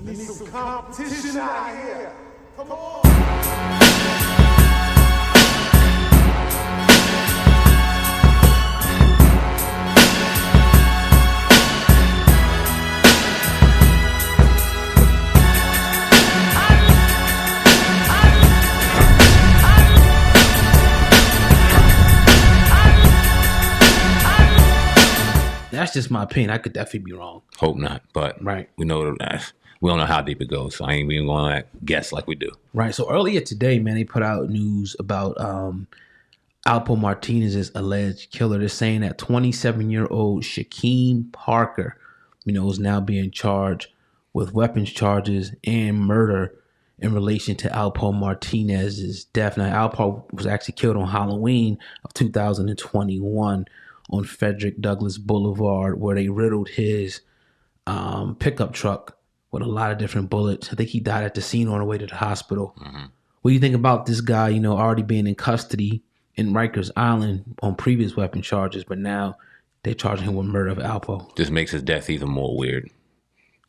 need some competition out here. Come on. That's just my opinion. I could definitely be wrong. Hope not, but Right. we know that we don't know how deep it goes, so I ain't even going to guess like we do. Right. So earlier today, man, they put out news about Alpo Martinez's alleged killer. They're saying that 27-year-old Shakeem Parker, is now being charged with weapons charges and murder in relation to Alpo Martinez's death. Now, Alpo was actually killed on Halloween of 2021 on Frederick Douglass Boulevard, where they riddled his pickup truck with a lot of different bullets. I think he died at the scene on the way to the hospital. Mm-hmm. What do you think about this guy, already being in custody in Rikers Island on previous weapon charges, but now they're charging him with murder of Alpo? This makes his death even more weird,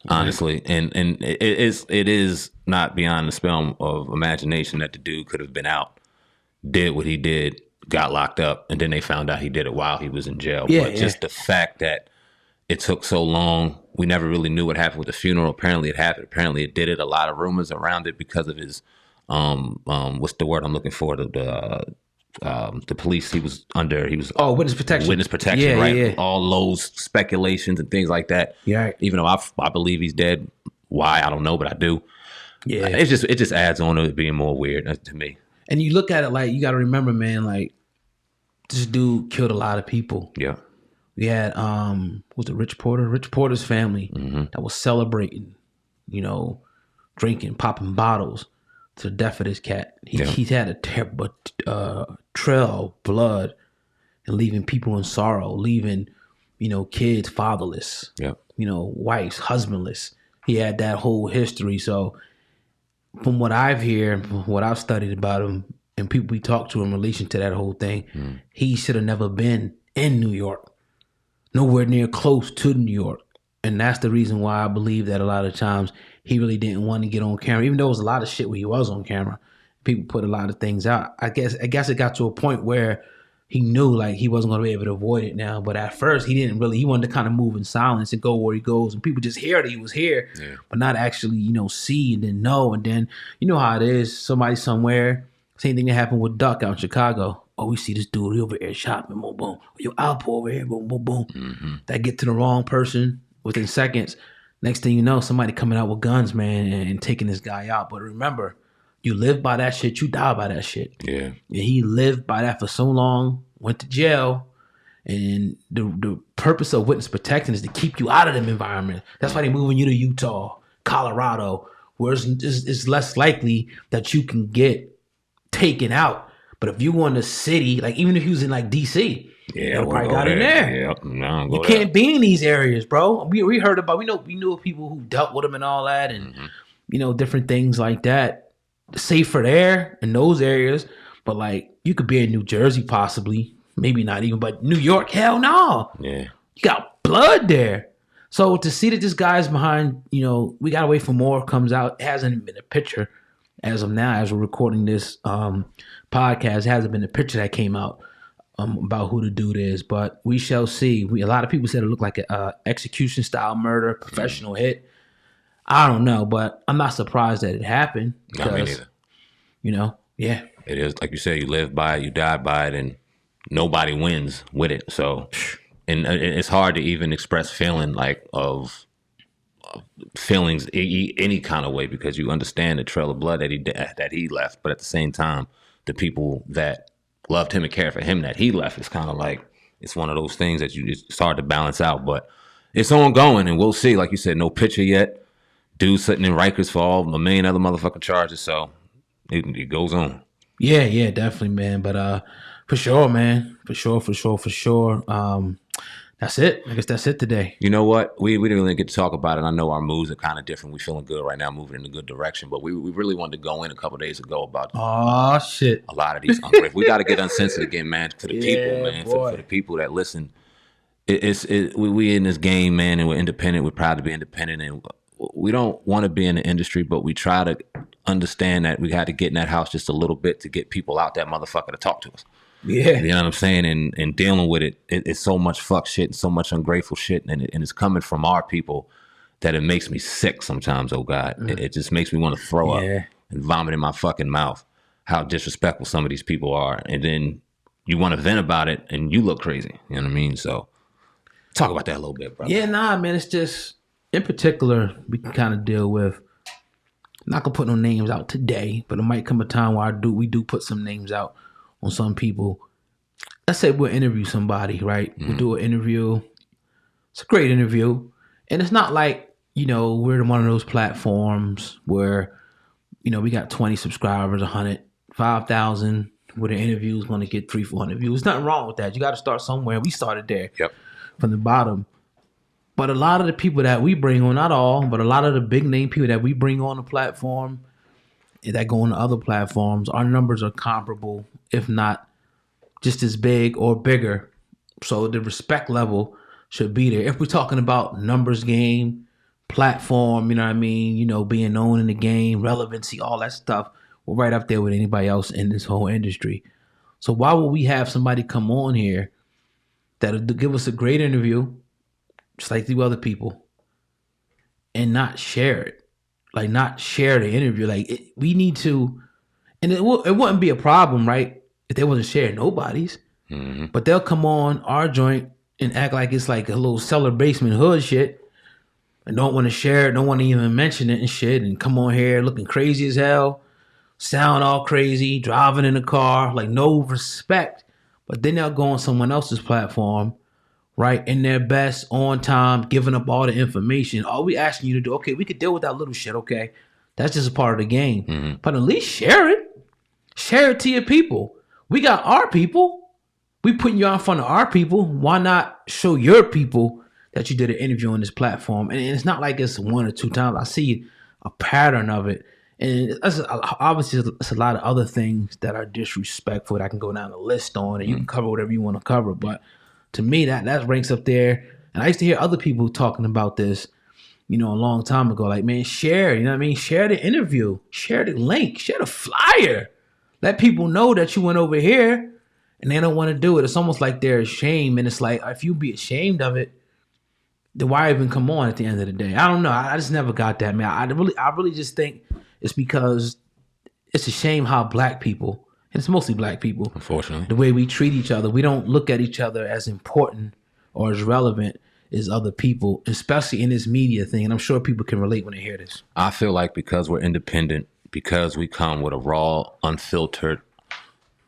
honestly. And it is not beyond the spell of imagination that the dude could have been out, did what he did, got locked up, and then they found out he did it while he was in jail. But just the fact that it took so long, we never really knew what happened with the funeral. Apparently it happened. Apparently it did it. A lot of rumors around it because of his, what's the word I'm looking for? The police he was under. He was witness protection. Witness protection, right? Yeah. All those speculations and things like that. Yeah. Even though I believe he's dead. Why? I don't know, but I do. Yeah. It just adds on to it being more weird to me. And you look at it like, you got to remember, man, like, this dude killed a lot of people. Yeah. We had, was it Rich Porter? Rich Porter's family that was celebrating, drinking, popping bottles to the death of this cat. He's had a terrible trail of blood and leaving people in sorrow, leaving, kids fatherless, wives husbandless. He had that whole history. So from what I've heard, what I've studied about him and people we talked to in relation to that whole thing, he should have never been in New York. Nowhere near close to New York. And that's the reason why I believe that a lot of times he really didn't want to get on camera, even though it was a lot of shit where he was on camera. People put a lot of things out. I guess it got to a point where he knew like he wasn't going to be able to avoid it now. But at first he wanted to kind of move in silence and go where he goes. And people just hear that he was here, but not actually, see and then know. And then, you know how it is. Somebody somewhere, same thing that happened with Duck out in Chicago. Oh, we see this dude over here shopping, boom, boom. Yo, Alpo over here, boom, boom, boom. Mm-hmm. That get to the wrong person within seconds. Next thing you know, somebody coming out with guns, man, and taking this guy out. But remember, you live by that shit, you die by that shit. Yeah. And he lived by that for so long, went to jail, and the purpose of witness protection is to keep you out of them environments. That's why they're moving you to Utah, Colorado, where it's less likely that you can get taken out. But if you go in the city, like even if you was in like DC, I got in there. Yep. No, you can't be in these areas, bro. We heard about, we knew of people who dealt with them and all that, and different things like that. Safer there in those areas, but like you could be in New Jersey possibly, maybe not even, but New York, hell no. Yeah, you got blood there. So to see that this guy's behind, we gotta wait for more comes out. It hasn't been a picture as of now, as we're recording this podcast. It hasn't been a picture that came out about who the dude is, but we shall see. A lot of people said it looked like an execution style murder, professional hit. I don't know, but I'm not surprised that it happened. Not me neither. It is like you said. You live by it, you die by it, and nobody wins with it. So, and it's hard to even express feeling of feelings any kind of way, because you understand the trail of blood that he left, but at the same time, the people that loved him and cared for him that he left, is kind of like, it's one of those things that it's hard to balance out, but it's ongoing, and we'll see. Like you said, no picture yet. Dude sitting in Rikers for all a million other motherfucking charges, so it goes on. Yeah, definitely, man. But for sure, man, for sure. That's it. I guess that's it today. You know what? We didn't really get to talk about it. I know our moods are kind of different. We're feeling good right now, moving in a good direction. But we really wanted to go in a couple of days ago about shit. A lot of these ungrateful. We got to get uncensored again, man. For the people, man. For the people that listen. We in this game, man, and we're independent. We're proud to be independent, and we don't want to be in the industry, but we try to understand that we got to get in that house just a little bit to get people out that motherfucker to talk to us. Yeah. You know what I'm saying? And dealing with it's so much fuck shit and so much ungrateful shit. And it's coming from our people that it makes me sick sometimes, oh God. It just makes me want to throw up and vomit in my fucking mouth how disrespectful some of these people are. And then you want to vent about it and you look crazy. You know what I mean? So talk about that a little bit, bro. Yeah, nah, man. It's just, in particular, we can kind of deal with, I'm not going to put no names out today, but it might come a time where we do put some names out on some people. Let's say we'll interview somebody, right? We'll do an interview. It's a great interview. And it's not like, we're one of those platforms where, we got 20 subscribers, 100, 5,000, where the interview is going to get 300-400 views. There's nothing wrong with that. You got to start somewhere. We started there from the bottom. But a lot of the people that we bring on, not all, but a lot of the big name people that we bring on the platform that go on to other platforms, our numbers are comparable, if not just as big or bigger. So the respect level should be there. If we're talking about numbers game, platform, you know what I mean, being known in the game, relevancy, all that stuff, we're right up there with anybody else in this whole industry. So why would we have somebody come on here that'll give us a great interview, just like the other people, and not share it? Like, not share the interview. Like, we need to, and it wouldn't be a problem, right, if they wasn't sharing nobody's. Mm-hmm. But they'll come on our joint and act like it's like a little cellar basement hood shit, and don't want to share it, don't want to even mention it and shit, and come on here looking crazy as hell, sound all crazy, driving in the car, like no respect. But then they'll go on someone else's platform, right, in their best, on time, giving up all the information. All we asking you to do, okay, we could deal with that little shit, okay? That's just a part of the game. Mm-hmm. But at least share it. Share it to your people. We got our people. We putting you out in front of our people. Why not show your people that you did an interview on this platform? And it's not like it's one or two times. I see a pattern of it. And obviously, it's a lot of other things that are disrespectful that I can go down the list on, and you can cover whatever you want to cover. But to me, that ranks up there. And I used to hear other people talking about this, a long time ago. Like, man, share, you know what I mean? Share the interview. Share the link. Share the flyer. Let people know that you went over here, and they don't want to do it. It's almost like they're ashamed. And it's like, if you be ashamed of it, then why even come on at the end of the day? I don't know. I just never got that, man. I really just think it's because it's a shame how black people, and it's mostly black people, unfortunately, the way we treat each other. We don't look at each other as important or as relevant as other people, especially in this media thing. And I'm sure people can relate when they hear this. I feel like because we're independent, because we come with a raw, unfiltered,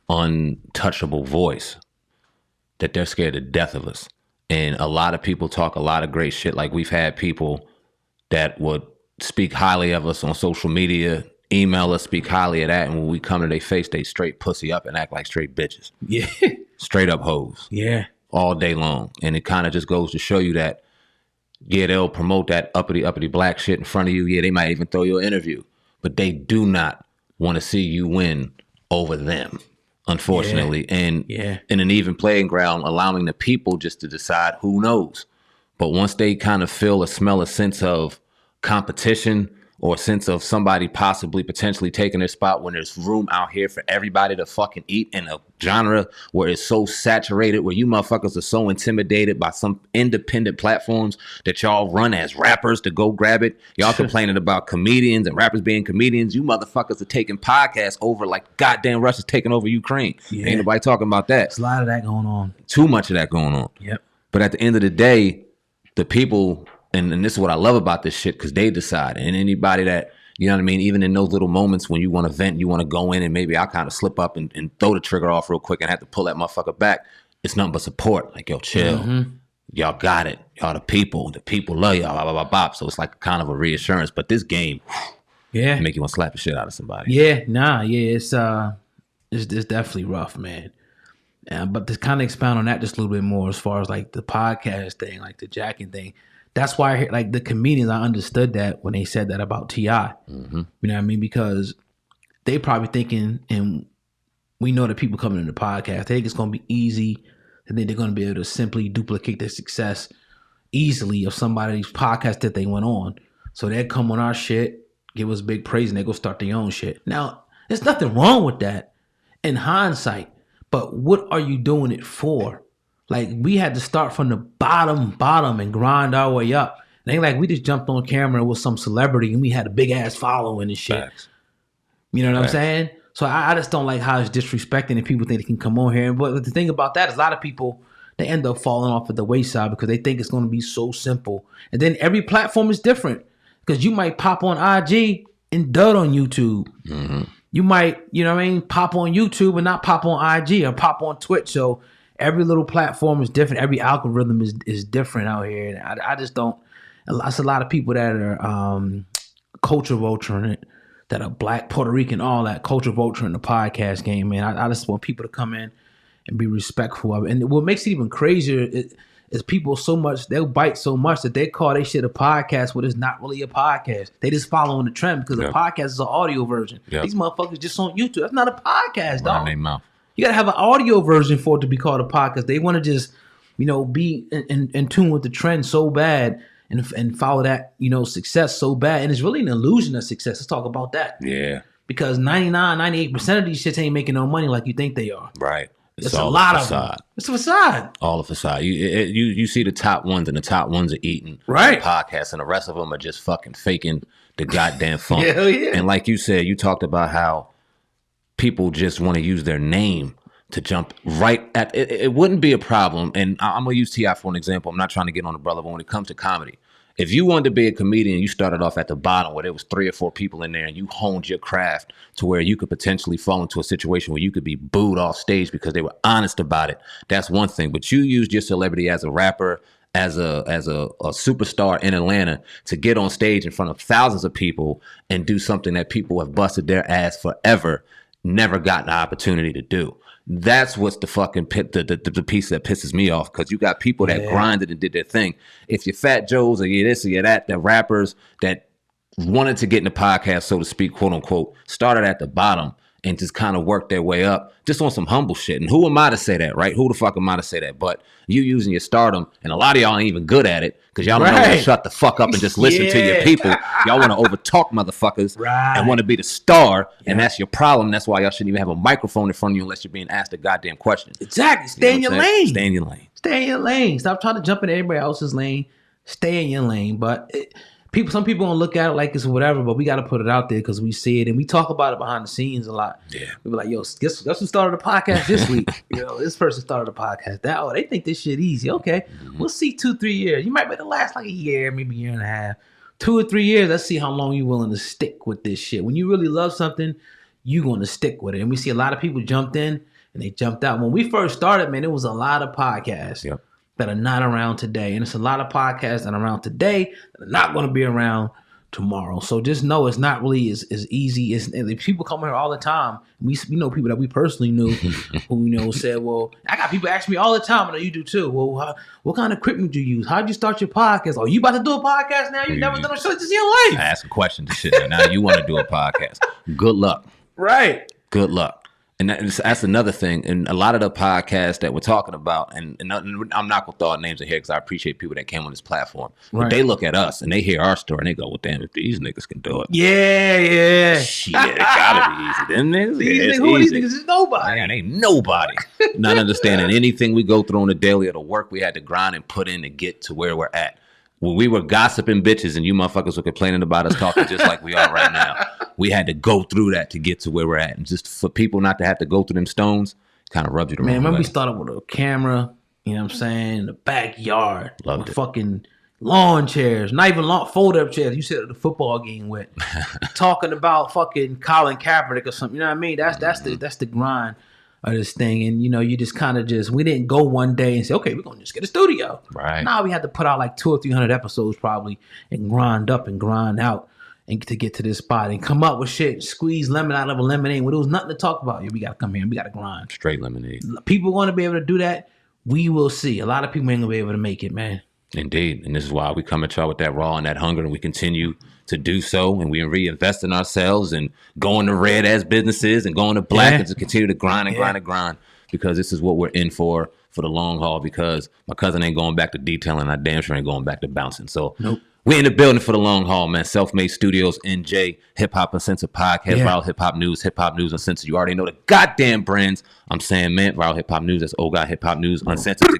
untouchable voice, that they're scared to death of us. And a lot of people talk a lot of great shit. Like, we've had people that would speak highly of us on social media, email us, speak highly of that, and when we come to their face, they straight pussy up and act like straight bitches. Yeah. Straight up hoes. Yeah. All day long. And it kind of just goes to show you that, yeah, they'll promote that uppity black shit in front of you. Yeah, they might even throw you an interview. But they do not want to see you win over them, unfortunately. Yeah. And in an even playing ground, allowing the people just to decide who knows. But once they kind of feel or smell a sense of competition or a sense of somebody possibly potentially taking their spot, when there's room out here for everybody to fucking eat in a genre where it's so saturated, where you motherfuckers are so intimidated by some independent platforms that y'all run as rappers to go grab it. Y'all complaining about comedians and rappers being comedians. You motherfuckers are taking podcasts over like goddamn Russia's taking over Ukraine. Yeah. Ain't nobody talking about that. There's a lot of that going on. Too much of that going on. Yep. But at the end of the day, the people, and this is what I love about this shit, because they decide. And anybody that, you know what I mean, even in those little moments when you want to vent, you want to go in and maybe I'll kind of slip up and throw the trigger off real quick and have to pull that motherfucker back. It's nothing but support. Like, yo, chill. Mm-hmm. Y'all got it. Y'all the people love y'all, blah, blah, blah, blah. So it's like kind of a reassurance. But this game, make you want to slap the shit out of somebody. Yeah, it's definitely rough, man. But to kind of expound on that just a little bit more, as far as like the podcast thing, like the jacking thing, that's why like the comedians, I understood that when they said that about T.I. Mm-hmm. You know what I mean? Because they probably thinking, and we know that people coming into the podcast, they think it's going to be easy, and then they're going to be able to simply duplicate their success easily of somebody's podcast that they went on. So they come on our shit, give us big praise, and they go start their own shit. Now, there's nothing wrong with that in hindsight, but what are you doing it for? Like, we had to start from the bottom and grind our way up. It ain't like we just jumped on camera with some celebrity and we had a big ass following and shit. Facts. You know what I'm saying? So I just don't like how it's disrespecting and people think they can come on here. But the thing about that is a lot of people, they end up falling off at the wayside because they think it's going to be so simple. And then every platform is different because you might pop on IG and dud on YouTube. Mm-hmm. You might, you know what I mean, pop on YouTube and not pop on IG or pop on Twitch. So every little platform is different. Every algorithm is different out here. And I just don't. It's a lot of people that are culture vulturing it, that are Black, Puerto Rican, all that culture vulture in the podcast game, man. I just want people to come in and be respectful of it. And what makes it even crazier is people they'll bite so much that they call their shit a podcast when it's not really a podcast. They just following the trend because the podcast is an audio version. Yep. These motherfuckers just on YouTube. That's not a podcast, dog. You got to have an audio version for it to be called a podcast. They want to just, be in tune with the trend so bad and follow that, success so bad. And it's really an illusion of success. Let's talk about that. Yeah. Because 98% of these shits ain't making no money like you think they are. Right. It's a lot of them. It's a facade. All a facade. You see the top ones, and the top ones are eating podcasts, and the rest of them are just fucking faking the goddamn funk. Hell yeah. And like you said, you talked about how people just want to use their name to jump right at it. It wouldn't be a problem, and I'm gonna use T.I. for an example. I'm not trying to get on the brother, but when it comes to comedy, if you wanted to be a comedian, you started off at the bottom where there was 3 or 4 people in there and you honed your craft to where you could potentially fall into a situation where you could be booed off stage because they were honest about it. That's one thing. But you used your celebrity as a rapper, as a superstar in Atlanta to get on stage in front of thousands of people and do something that people have busted their ass forever, never got the opportunity to do. That's what's the fucking the piece that pisses me off, because you got people that grinded and did their thing. If you're Fat Joes or you're this or you're that, the rappers that wanted to get in the podcast, so to speak, quote unquote, started at the bottom and just kind of worked their way up just on some humble shit. And who am I to say that, right? Who the fuck am I to say that? But you using your stardom, and a lot of y'all ain't even good at it because y'all don't know to shut the fuck up and just listen to your people. Y'all want to overtalk motherfuckers and want to be the star, and that's your problem. That's why y'all shouldn't even have a microphone in front of you unless you're being asked a goddamn question. Exactly. Stay in your lane. Stay in your lane. Stay in your lane. Stop trying to jump in everybody else's lane. Stay in your lane. But some people don't look at it like it's whatever, but we got to put it out there because we see it and we talk about it behind the scenes a lot. Yeah, we be like, yo, guess who started the podcast this week? This person started the podcast. They think this shit easy. Okay, we'll see 2-3 years. You might be able to last like a year, maybe a year and a half, 2 or 3 years. Let's see how long you're willing to stick with this shit. When you really love something, you're going to stick with it. And we see a lot of people jumped in and they jumped out. When we first started, man, it was a lot of podcasts. Yep. That are not around today. And it's a lot of podcasts that are around today that are not going to be around tomorrow. So just know it's not really as easy as people come here all the time. We know people that we personally knew who said, well, I got people ask me all the time, I know you do too. Well, what kind of equipment do you use? How'd you start your podcast? Oh, you about to do a podcast now? You never done a show this in your life. I ask a question to shit. Now you want to do a podcast. Good luck. Right. Good luck. And that's another thing. And a lot of the podcasts that we're talking about, and I'm not going to throw out names in here because I appreciate people that came on this platform. Right. But they look at us and they hear our story and they go, well, damn, if these niggas can do it. Yeah. Shit, it got to be easy. Them niggas, who are these niggas? Is nobody. Man, ain't nobody. Not understanding anything we go through on the daily or the work we had to grind and put in to get to where we're at. When we were gossiping bitches and you motherfuckers were complaining about us talking just like we are right now, we had to go through that to get to where we're at. And just for people not to have to go through them stones, kind of rubs you the wrong way. Man, remember we started with a camera, you know what I'm saying, in the backyard. Loved it. Fucking lawn chairs, not even fold-up chairs. You said at the football game with. Talking about fucking Colin Kaepernick or something, you know what I mean? That's the grind of this thing. And you just kind of we didn't go one day and say, okay, we're gonna just get a studio. Right. Now we had to put out like 200 or 300 episodes probably and grind up and grind out and to get to this spot and come up with shit, squeeze lemon out of a lemonade when there was nothing to talk about. We gotta come here and we gotta grind. Straight lemonade. People want to be able to do that. We will see. A lot of people ain't gonna be able to make it, man. Indeed. And this is why we come at y'all with that raw and that hunger, and we continue to do so, and we reinvest in ourselves and go into red as businesses and go into black and to continue to grind and grind, because this is what we're in for the long haul, because my cousin ain't going back to detailing, I damn sure ain't going back to bouncing. So We're in the building for the long haul, man. Self-Made Studios, NJ, Hip Hop Uncensored Podcast, Viral Hip Hop News Uncensored. You already know the goddamn brands. I'm saying, man, Viral Hip Hop News. That's Old God Hip Hop News Uncensored.